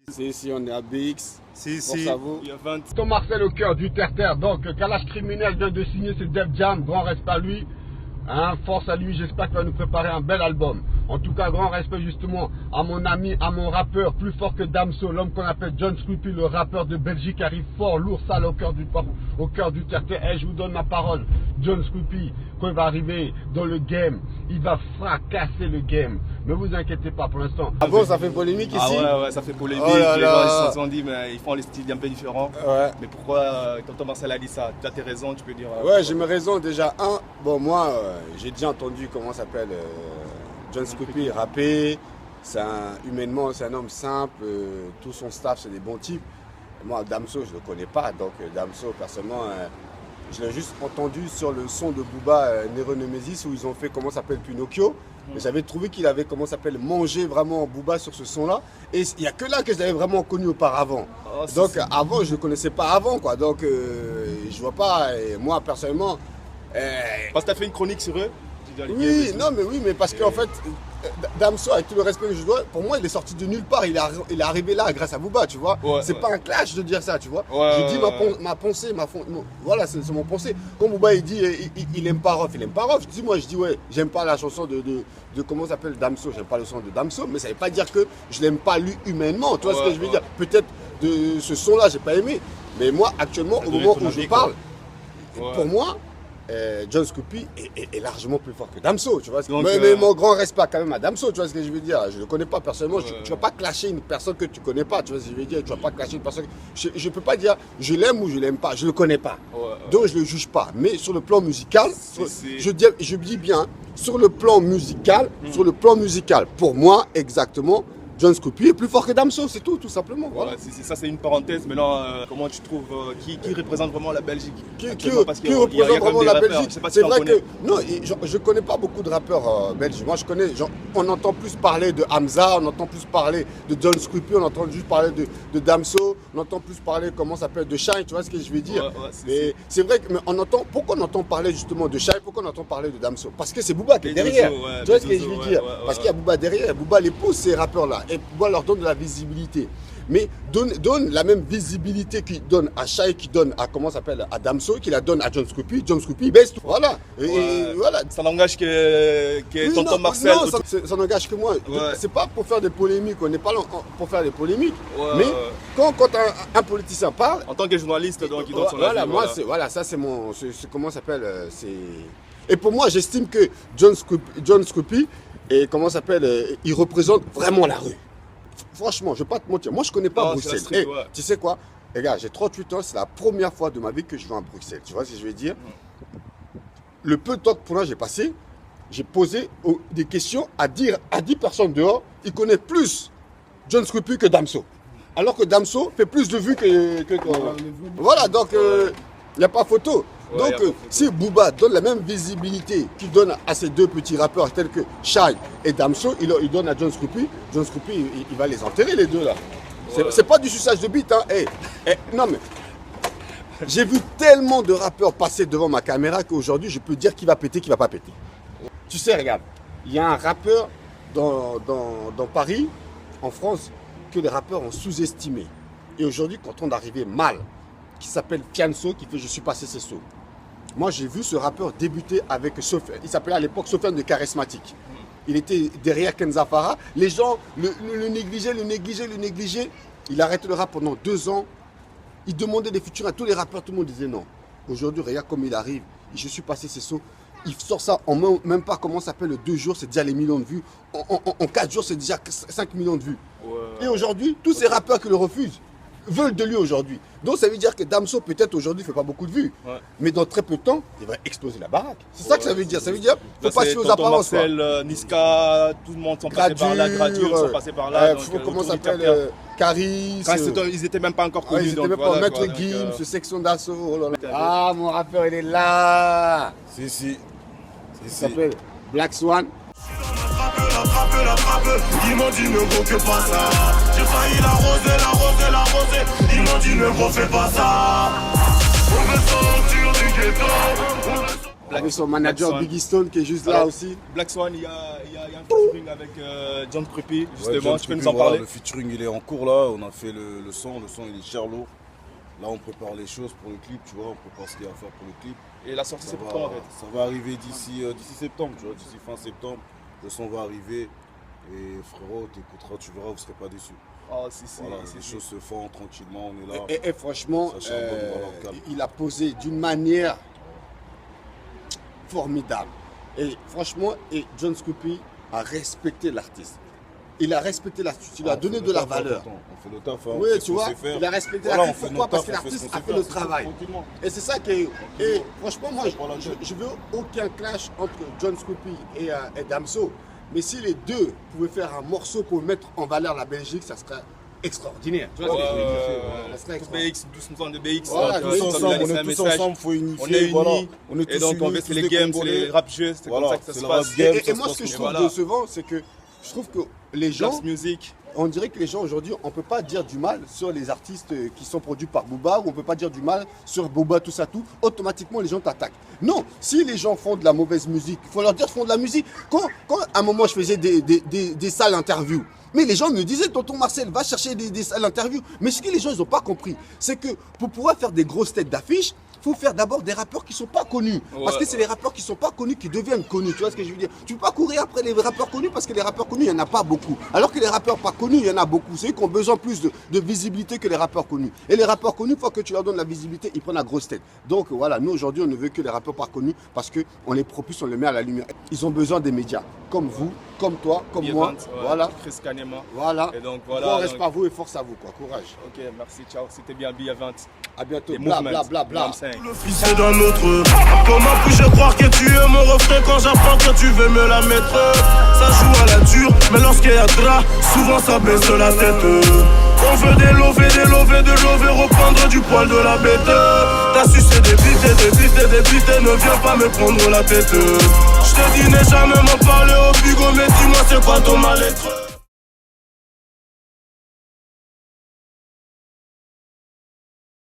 Si, on est à BX. Si. À vous. Tom Marcel au cœur du terre-terre. Donc, Kalash Criminel vient de signer ce Def Jam. Grand respect à lui. Hein, force à lui, j'espère qu'il va nous préparer un bel album. En tout cas, grand respect justement à mon ami, à mon rappeur, plus fort que Damso, l'homme qu'on appelle John Scruppy, le rappeur de Belgique, arrive fort, lourd, sale au cœur du terre-terre. Et je vous donne ma parole, John Scruppy, quand il va arriver dans le game, il va fracasser le game. Ne vous inquiétez pas pour l'instant. Ah bon, ça fait polémique ici? Ouais, ça fait polémique. Oh là les là. gens ils se sont dit, mais ils font les styles un peu différents. Ouais. Mais pourquoi, quand Tom Marcel a dit ça, tu as tes raisons, tu peux dire. Ouais, j'ai mes raisons. Déjà, moi, j'ai déjà entendu comment s'appelle John Scruppy rapper. Humainement, c'est un homme simple. Tout son staff, c'est des bons types. Moi, Damso, je ne le connais pas. Donc, Damso, personnellement, je l'ai juste entendu sur le son de Booba, Nero Nemesis, où ils ont fait comment s'appelle Pinocchio. Et j'avais trouvé qu'il avait comment s'appelle mangé vraiment Booba sur ce son-là. Et il n'y a que là que je l'avais vraiment connu auparavant. Donc, avant, je ne le connaissais pas avant, quoi. Donc, je vois pas. Et moi, personnellement. Parce que tu as fait une chronique sur eux. Oui, mais parce qu'en fait, Damso, avec tout le respect que je dois, pour moi, il est sorti de nulle part. Il est arrivé là grâce à Booba, tu vois. C'est pas un clash de dire ça, tu vois. Je dis ma pensée, voilà, c'est mon pensée. Quand Booba, il dit, il aime pas Rof, il aime pas Rof. Je dis, ouais, j'aime pas la chanson de comment ça s'appelle Damso, j'aime pas le son de Damso, mais ça veut pas dire que je l'aime pas lui humainement, tu vois ce que je veux dire. Peut-être de ce son-là, j'ai pas aimé. Mais moi, actuellement, au moment où je parle, pour moi, John Scruppy est largement plus fort que Damso, tu vois. Mais mon grand respect quand même à Damso, tu vois ce que je veux dire. Je ne le connais pas personnellement. Tu ne vas pas clasher une personne que tu ne connais pas, tu vois ce que je veux dire. Tu ne vas pas clasher une personne. Je ne peux pas dire je l'aime ou je ne l'aime pas. Je ne le connais pas. Donc je ne le juge pas. Mais sur le plan musical, je dis bien, sur le plan musical, pour moi, exactement, John Scruppy est plus fort que Damso, c'est tout simplement. Voilà. Ça, c'est une parenthèse. Maintenant, comment tu trouves qui représente vraiment la Belgique? Qui représente vraiment la Belgique? C'est vrai que non, je ne connais pas beaucoup de rappeurs belges. Moi, je connais, on entend plus parler de Hamza, on entend plus parler de John Scruppy, on entend juste parler de Damso, on entend plus parler, comment ça s'appelle, de Shine, tu vois ce que je veux dire. C'est vrai que pourquoi on entend parler justement de Shine, pourquoi on entend parler de Damso? Parce que c'est Booba qui est derrière. Tu vois ce que je veux dire? Parce qu'il y a Booba derrière, Booba les pousse ces rappeurs-là. Et Booba leur donne de la visibilité. Mais donne la même visibilité qu'il donne à Shai, qu'il donne à comment s'appelle à Damso, qu'il la donne à John Scruppy. John Scruppy, il baisse tout. Voilà. Voilà. Ça n'engage que tonton Marcel. Non, ça n'engage que moi. C'est pas pour faire des polémiques. On n'est pas là pour faire des polémiques. Mais quand un politicien parle. En tant que journaliste, donc il donne son avis. Ça c'est mon. Comment ça s'appelle Et pour moi, j'estime que John Scruppy, et comment ça s'appelle, il représente vraiment la rue. Franchement, je ne vais pas te mentir. Moi, je ne connais pas Bruxelles. Tu sais quoi? Les gars, j'ai 38 ans. C'est la première fois de ma vie que je vais à Bruxelles. Tu vois ce que je veux dire? Le peu de temps que pour moi j'ai passé, j'ai posé des questions à 10 personnes dehors. Ils connaissent plus John Scruppy que Damso. Alors que Damso fait plus de vues que voilà, donc il n'y a pas photo. Donc, si Booba donne la même visibilité qu'il donne à ces deux petits rappeurs tels que Shai et Damso, il donne à John Scruppy. John Scruppy, il va les enterrer les deux là. C'est pas du suçage de bite, hein. Non mais, j'ai vu tellement de rappeurs passer devant ma caméra qu'aujourd'hui, je peux dire qui va péter, qui va pas péter. Tu sais, regarde, il y a un rappeur dans Paris, en France, que les rappeurs ont sous-estimé. Et aujourd'hui, quand on arrivait mal, qui s'appelle Fianso, qui fait Je suis passé c'est sauts. Moi, j'ai vu ce rappeur débuter avec Sofiane. Il s'appelait à l'époque Sofiane de Charismatique. Il était derrière Kenza Farah. Les gens le négligeaient. Il a arrêté le rap pendant 2 ans. Il demandait des featuring à tous les rappeurs. Tout le monde disait non. Aujourd'hui, regarde comme il arrive. Je suis passé c'est sauts. Il sort ça en même pas, comment ça s'appelle, 2 jours, c'est déjà les millions de vues. En 4 jours, c'est déjà 5 millions de vues. Et aujourd'hui, tous ces rappeurs qui le refusent veulent de lui aujourd'hui. Donc ça veut dire que Damso peut-être aujourd'hui ne fait pas beaucoup de vues. Mais dans très peu de temps, il va exploser la baraque. C'est ça que ça veut dire. Ça veut dire qu'il ne faut pas se fier aux apparences. Marcel, Niska, tout le monde sont passés par là, Gradure sont passés par là. Comment ça s'appelle, Caris. Ils n'étaient même pas encore connus. Ils n'étaient même pas Maître Gims, Section d'Assaut. Ah, mon rappeur, il est là. Si. Il s'appelle Black Swan. La frappe, ils m'ont dit ne gros que pas ça. J'ai failli l'arroser. Ils m'ont dit ne gros fais pas ça. On veut sortir du ghetto. Avec son manager Biggie Stone qui est juste là aussi. Black Swan, il y a un featuring avec John Scruppy, justement. Ouais, tu peux nous en parler? Le featuring il est en cours là, on a fait le son il est cher lourd. Là on prépare les choses pour le clip, tu vois, on prépare ce qu'il y a à faire pour le clip. Et la sortie c'est pour quand en fait? Ça va arriver d'ici septembre, tu vois, d'ici fin septembre, le son va arriver. Et frérot, t'écouteras, tu verras, vous serez pas déçus. Oh, si, voilà, les choses se font tranquillement, on est là. Et franchement, Ça charbonne, voilà, il a posé d'une manière formidable. Et franchement, John Scruppy a respecté l'artiste. Il a respecté l'artiste, il lui a donné de la valeur. On fait le taf, hein, oui, tu vois, il a respecté l'artiste. Pourquoi? Parce que l'artiste a fait le travail. Et c'est ça qui est... Et franchement, moi, je veux aucun clash entre John Scruppy et Damso. Mais si les deux pouvaient faire un morceau pour mettre en valeur la Belgique, ça serait extraordinaire. Tu vois ce que je veux dire? Ça serait extraordinaire. BX, 12 de BX. Voilà, tous ensemble, on est tous ensemble, il faut unifier. On est unis. Voilà. On est tous et donc unis, on fait les games, c'est les rap jeux, c'est comme ça que ça se passe. Et moi, ce que je trouve décevant, c'est que je trouve que les gens... musique. On dirait que les gens aujourd'hui, on ne peut pas dire du mal sur les artistes qui sont produits par Booba, ou on ne peut pas dire du mal sur Booba, tout ça, tout. Automatiquement, les gens t'attaquent. Non, si les gens font de la mauvaise musique, il faut leur dire qu'ils font de la musique. Quand à un moment, je faisais des salles interviews, mais les gens me disaient, tonton Marcel, va chercher des salles interviews. Mais ce que les gens n'ont pas compris, c'est que pour pouvoir faire des grosses têtes d'affiche, il faut faire d'abord des rappeurs qui ne sont pas connus. Parce que c'est les rappeurs qui ne sont pas connus qui deviennent connus. Tu vois ce que je veux dire? Tu ne peux pas courir après les rappeurs connus parce que les rappeurs connus, il n'y en a pas beaucoup. Alors que les rappeurs pas connus, il y en a beaucoup. C'est eux qui ont besoin plus de visibilité que les rappeurs connus. Et les rappeurs connus, une fois que tu leur donnes la visibilité, ils prennent la grosse tête. Donc voilà, nous aujourd'hui, on ne veut que les rappeurs pas connus parce qu'on les propulse, on les met à la lumière. Ils ont besoin des médias. Comme vous, comme toi, comme moi. Voilà. Chris Kanema. Voilà. Et donc voilà. Bon, reste par vous et force à vous, quoi. Courage. Ok, merci, ciao. C'était bien BIA20. À bientôt. Bla bla bla bla. Le fils est d'un autre. Comment puis-je croire que tu es mon refrain quand j'apprends que tu veux me la mettre? Ça joue à la dure, mais lorsqu'il y a drap, souvent ça baisse la tête. On veut délover, reprendre du poil de la bête. T'as sucé des bites, ne viens pas me prendre la tête. Je te dis, n'ai jamais m'en parler au bigot, mais dis-moi c'est quoi ton mal-être?